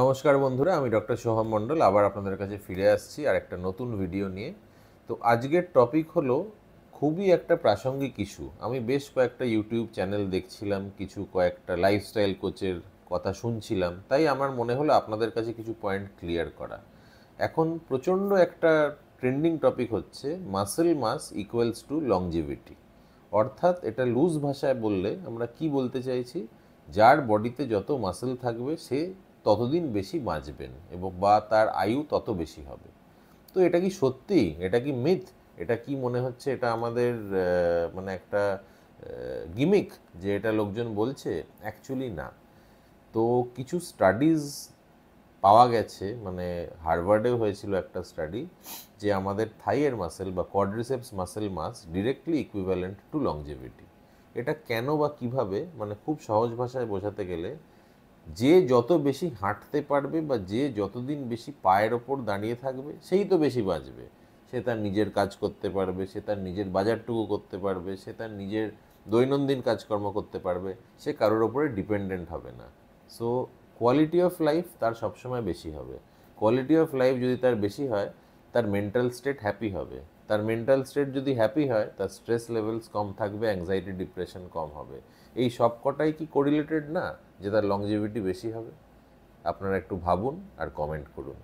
নমস্কার বন্ধুরা, আমি ডক্টর সোহম মণ্ডল আবার আপনাদের কাছে ফিরে আসছি আর একটা নতুন ভিডিও নিয়ে। তো আজকের টপিক হলো খুবই একটা প্রাসঙ্গিক ইস্যু। আমি বেশ কয়েকটা ইউটিউব চ্যানেল দেখছিলাম, কয়েকটা লাইফস্টাইল কোচের কথা শুনছিলাম, তাই আমার মনে হলো আপনাদের কাছে কিছু পয়েন্ট ক্লিয়ার করা। এখন প্রচণ্ড একটা ট্রেন্ডিং টপিক হচ্ছে muscle mass equals to longevity. অর্থাৎ এটা লুজ ভাষায় বললে আমরা কি বলতে চাইছি, যার বডিতে যত মাসেল থাকবে সে ততদিন বেশি বাঁচবেন এবং তার আয়ু তত বেশি হবে। তো এটা কি সত্যি? এটা কি মিথ? এটা কি মনে হচ্ছে এটা আমাদের মানে একটা গিমিক যে এটা লোকজন বলছে? অ্যাকচুয়ালি না। তো কিছু স্টাডিজ পাওয়া গেছে, মানে হার্ভার্ডেও হয়েছিল একটা স্টাডি, যে আমাদের থাইয়ের মাসেল বা quadriceps muscle mass directly equivalent to longevity. এটা কেন বা কিভাবে, মানে খুব সহজ ভাষায় বোঝাতে গেলে, যে যত বেশি হাঁটতে পারবে বা যে যতদিন বেশি পায়ের ওপর দাঁড়িয়ে থাকবে সেই তো বেশি বাঁচবে। সে তার নিজের কাজ করতে পারবে, সে তার নিজের বাজারটুকু করতে পারবে, সে তার নিজের দৈনন্দিন কাজকর্ম করতে পারবে, সে কারোর ওপরে ডিপেন্ডেন্ট হবে না। সো কোয়ালিটি অফ লাইফ তার সবসময় বেশি হবে। কোয়ালিটি অফ লাইফ যদি তার বেশি হয়, তার মেন্টাল স্টেট হ্যাপি হবে। তার মেন্টাল স্টেট যদি হ্যাপি হয়, তার স্ট্রেস লেভেলস কম থাকবে, অ্যাংজাইটি ডিপ্রেশন কম হবে। এই সব কটাই কি কোরিলেটেড না যে তার লংজিভিটি বেশি হবে? আপনারা একটু ভাবুন আর কমেন্ট করুন।